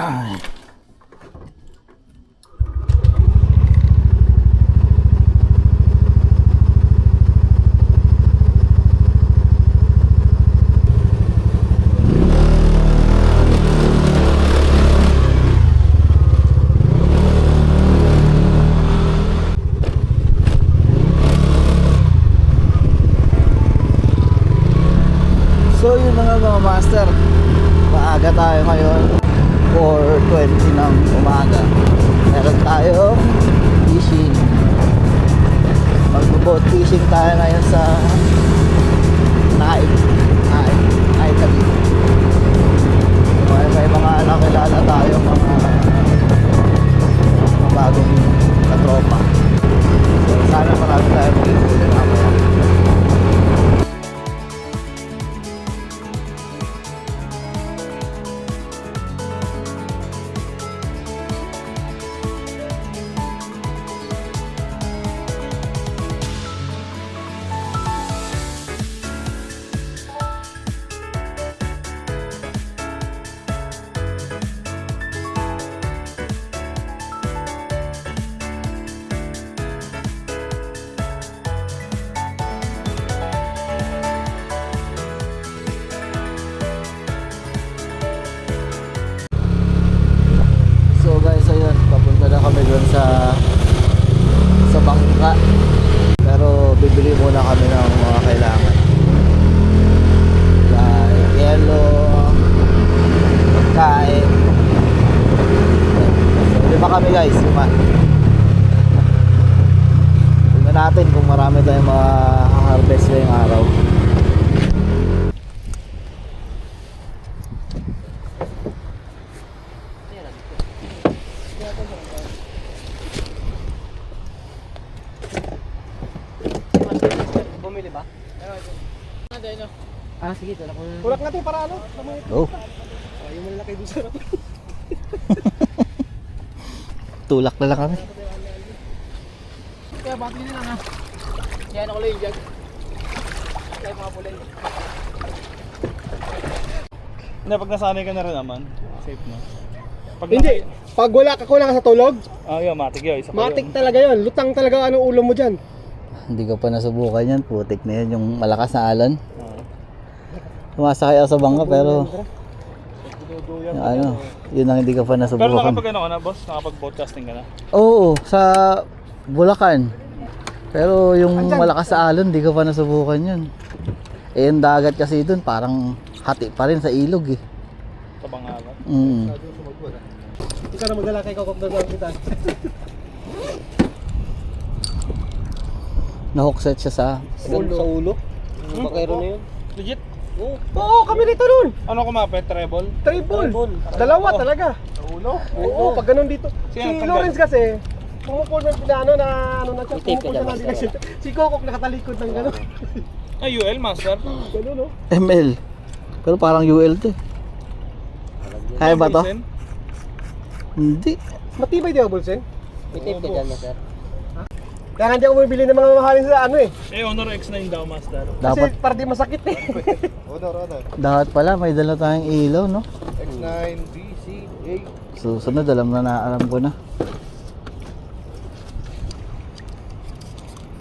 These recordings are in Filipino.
Ay. So yun na nga mga master, maaga tayo ngayon, 4:20 ng umaga. Meron tayong fishing. Mag-boat fishing tayo ngayon sa Naik Cavite. May mga nakilala tayo, mga bagong katropa. So sana marami tayong magiging mamaya. So guys, ayun, papunta na kami doon sa bangka. Pero bibili muna kami ng mga kailangan. Like yelo, pagkain. So lima kami guys, lima. Tingnan natin kung marami tayong ma-harvest ngayong araw. Bumili ba? Ah, sige, tulak mo na. Tulak natin para ano? Oh. Yung malalaki doon sa harap. Tulak na lang kami. Kaya bati nila na. Yan ako lang dyan. Kaya mga pulay. Hindi, pag nasanay ka na rin naman, safe na. Pag Hindi. Pag wala ka kulang sa tulog, yun, matik yun. Isa pa matik yun. talaga yun. Lutang talaga ano ulo mo dyan. Hindi ko pa nasubukan yan, putik na yan, yung malakas na alon. Sumasakay ako sa bangka pero yung ano, yun ang hindi ko pa Pero nasubukan. nakapag ano ka na, boss? Nakapag broadcasting ka na? Oo, sa Bulacan. Pero yung malakas sa alon, hindi ko pa nasubukan yun. Eh yung dagat kasi dun, parang hati pa rin sa ilog eh. Sa Bangalan? Hindi ka na magdala kay Kokok na doon kita. Nahookset siya sa Ulo. Sa ulo? Bakero na yun? Legit? Oo, kami rito nun. Ano kumapit? Treble? Treble. Dalawa talaga. Sa ulo? Oo, pag ganun dito. Sino Si ang Lawrence kasi, pumupul na ano na siya. Tape ka Pumupul dyan, na din master. siya. Si Kokok nakatalikod ng gano'n. Ay, UL Master? Gano'n no? ML. Pero parang UL to eh. Kaya ba to? Wilson? Hindi. Matibay di ba, Bulsen? May tape ka dyan, master. Kaya hindi ako bumibili ng mga mamahalin sa ano eh. Honor X9 daw, Master. Kasi Dapat, para di masakit eh. dapat pala may dala tayong ilaw, no? X9, BCA. Susunod, alam ko na.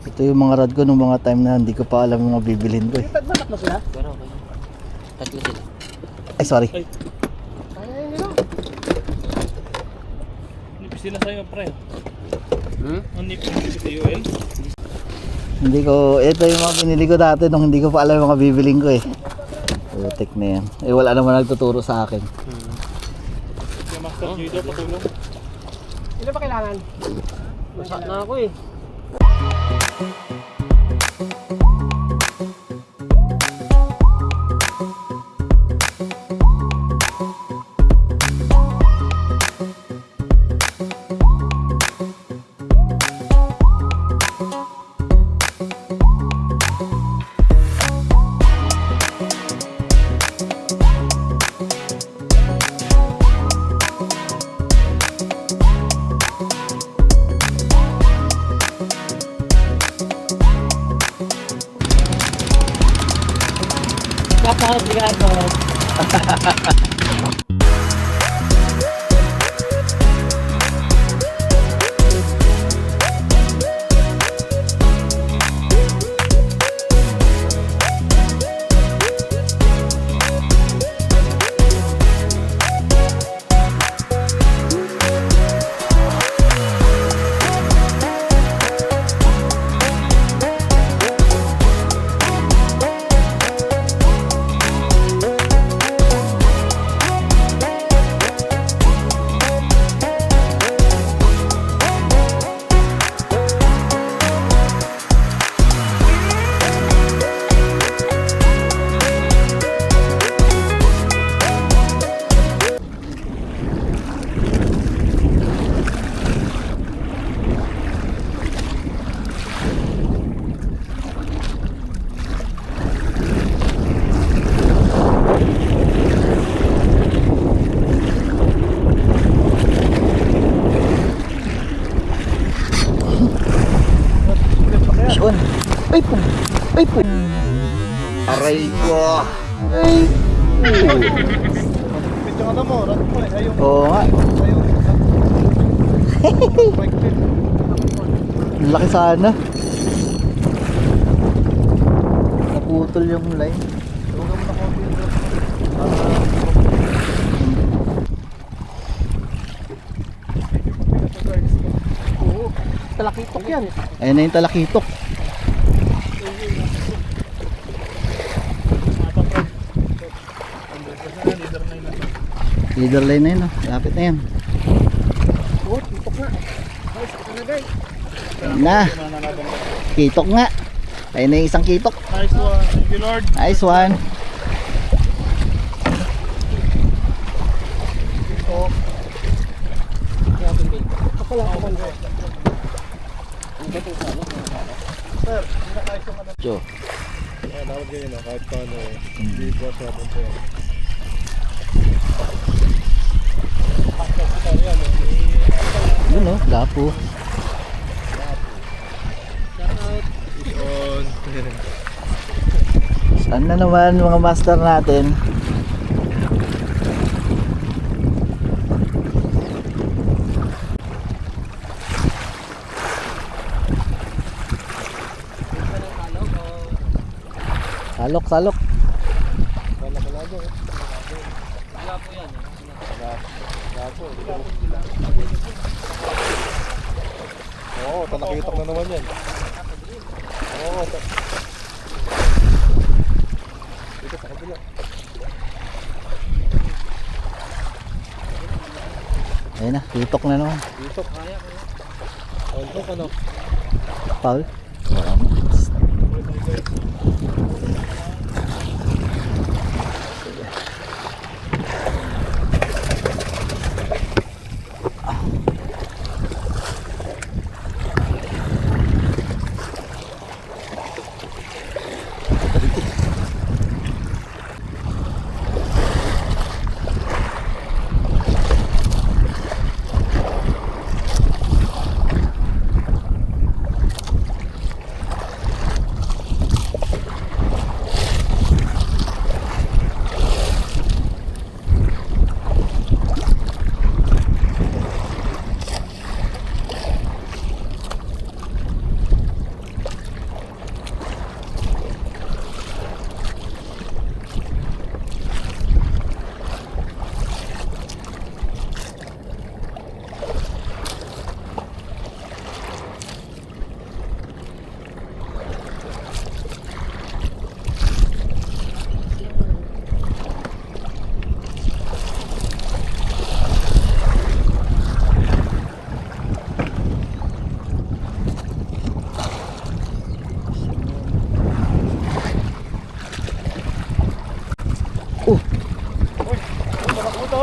Ito yung mga rad ko nung mga time na hindi ko pa alam yung mga bibilhin ko eh. Tagmanak mo sila? Pero okay. Tatlo sila. Ay, sorry. Ay, Kaya yun nila. nipis sila sa'yo, pre. Hmm? Ang nipis sa UL? Hindi ko, ito yung mga binili ko dati nung hindi ko pa alam yung mga bibilhin ko eh. Putik na yan. Eh wala naman nagtuturo sa akin. Yung Master Judo, patulong. Ilan ba kailangan? Masak na ako eh. Obrigado. Aray ko. Ay. Medyo ka mo, rat mo eh. Ayun. Oo nga. Ayun. Ang laki sana. Naputol yung line. Huwag ka mo na konti yung rat. Oo. Talakitok yan. Ayun na yung talakitok. Leader line na yun, oh. Lapit na yan. Oo, titok na. Guys, ito na guys. Ayun na. Kitok nga. Ayun na yung isang kitok. Nice one. Thank you, Lord. Nice one. Ako lang ako man. Sir, hindi na kahit yung ano. Jo. Dapat ganyan na, kahit paano eh. Hindi po siya punta yan. Yun, oh. Lapo. On. Saan na naman mga master natin? Salok, salok. Oo, talakitok na naman yan. Oo, dito sa kabila. Ayun na, kitok na naman. Dito. Dito ano? Paul.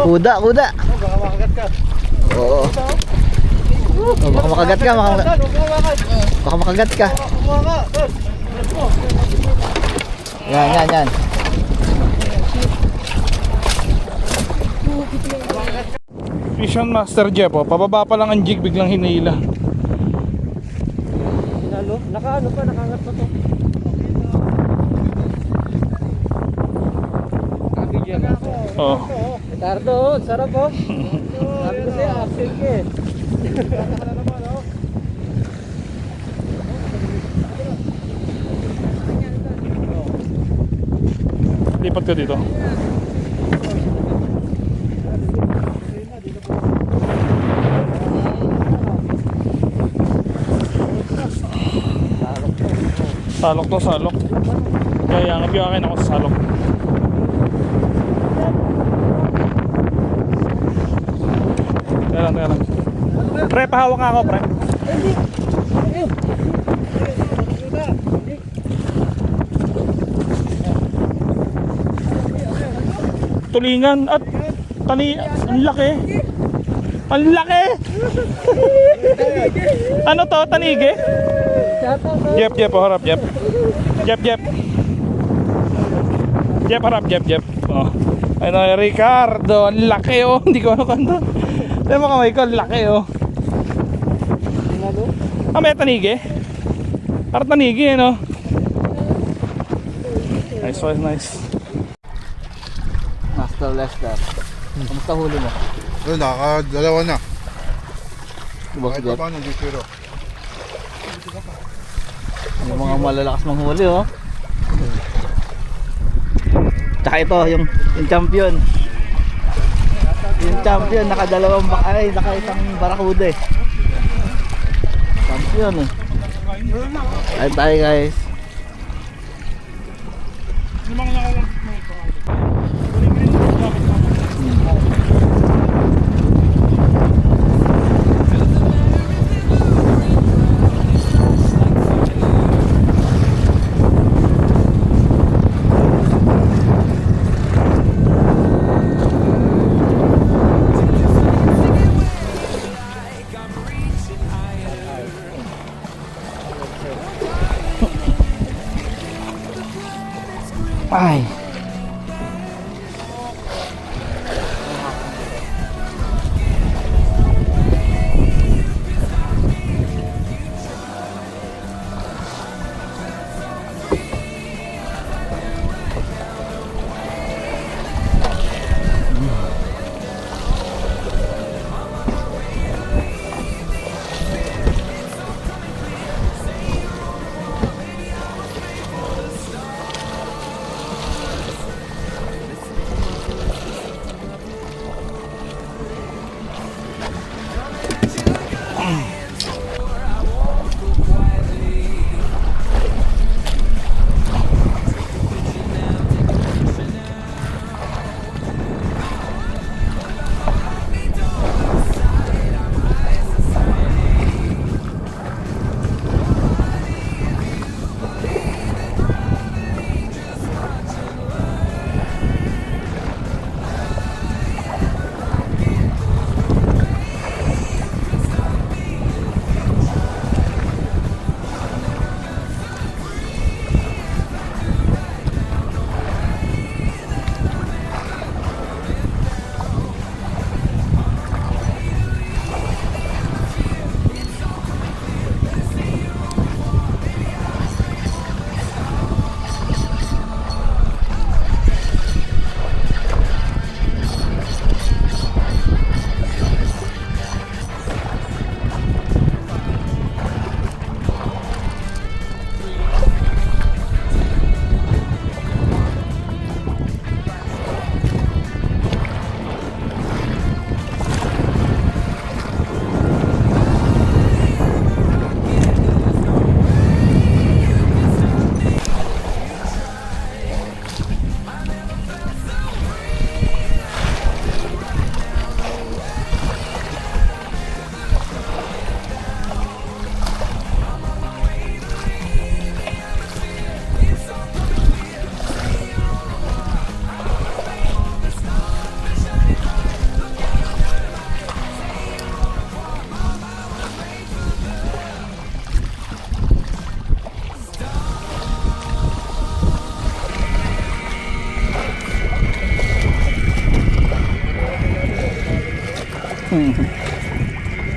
Kuda, kuda. Oh, baka makagat ka. Oo. Oh, baka makagat ka, baka makagat ka. Kumuha ka. Sir, let's go. Yan, yan, yan. Vision Master Jeff, oh. Pababa pa lang ang jig, biglang hinila. Nalo? Nakaano pa, nakangat pa to. Kabigyan ako. Oh. Ricardo, sarap oh. Sabi ko sa'yo, absent ka eh. Lipat ka dito. Salok to, salok. Kaya nga biyakin ako sa salok. Teka lang. Pre, pahawak nga ako, pre. Tulingan at ang laki. Ang laki. Ano to, tanige? Jep, harap, Jep. Jep, harap, Jep. Oh. Ano, Ricardo, ang laki oh. Hindi ko ano kanta. Alam mo kamay ko, ang laki oh. May tanige. Parang tanige, no? Nice one, nice. Master Lester. Kamusta huli mo? Yun, nakakadalawa na. Boss Kahit Jeff. pa paano, di pero. Yung mga malalakas manghuli oh. Tsaka ito, yung champion. Yung champion, nakaisang barakuda eh. Champion eh. Ayun tayo guys. Ay.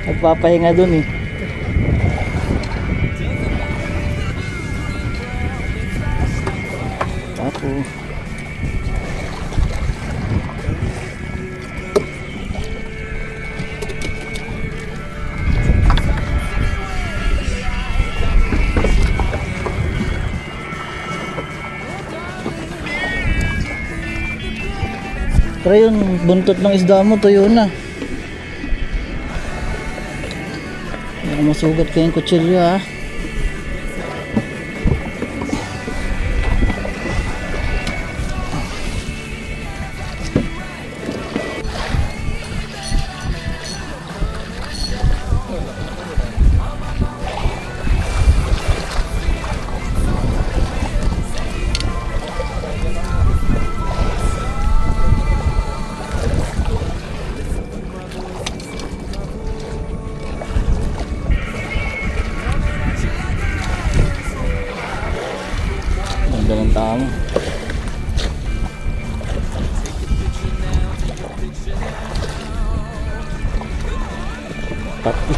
Nagpapahinga dun eh. Tapos pero yun, buntot ng isda mo tuyo na. Baka masugat kayong kutsilyo ha. Ganda ng tama. Pati.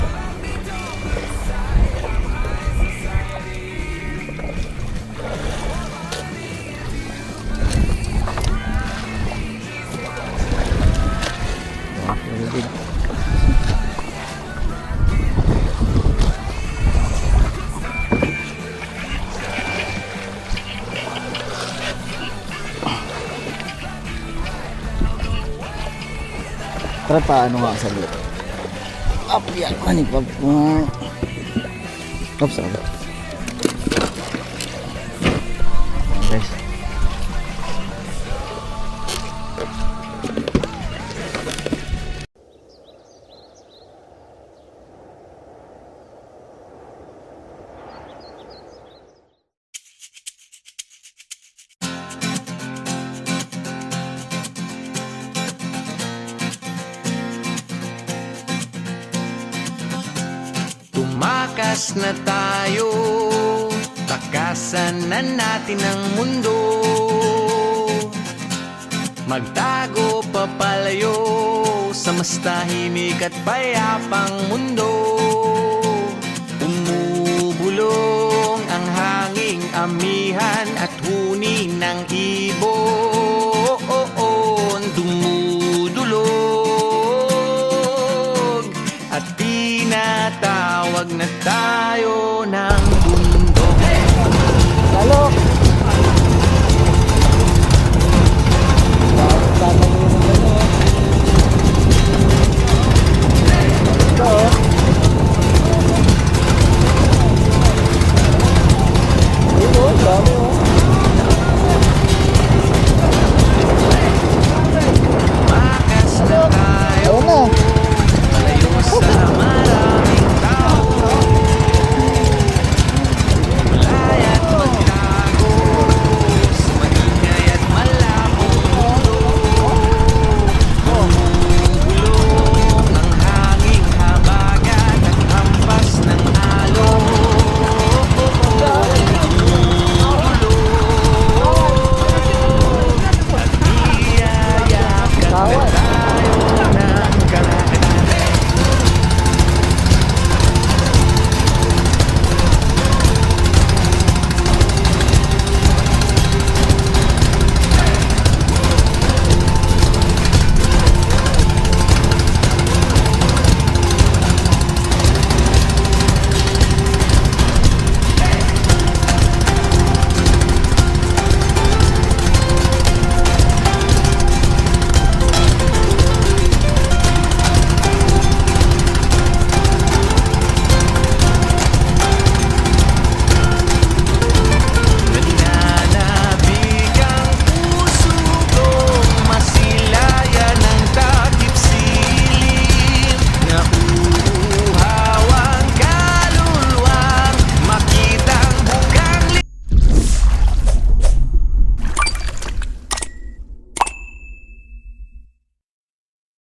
paligid. Tara paano nga saglit. Up yan, manipag mo. Oops, sorry. Guys. Tumakas na tayo, takasan na natin ang mundo. Magtago papalayo sa mas tahimik at payapang mundo. Umubulong ang hanging amihan at huni ng ibon.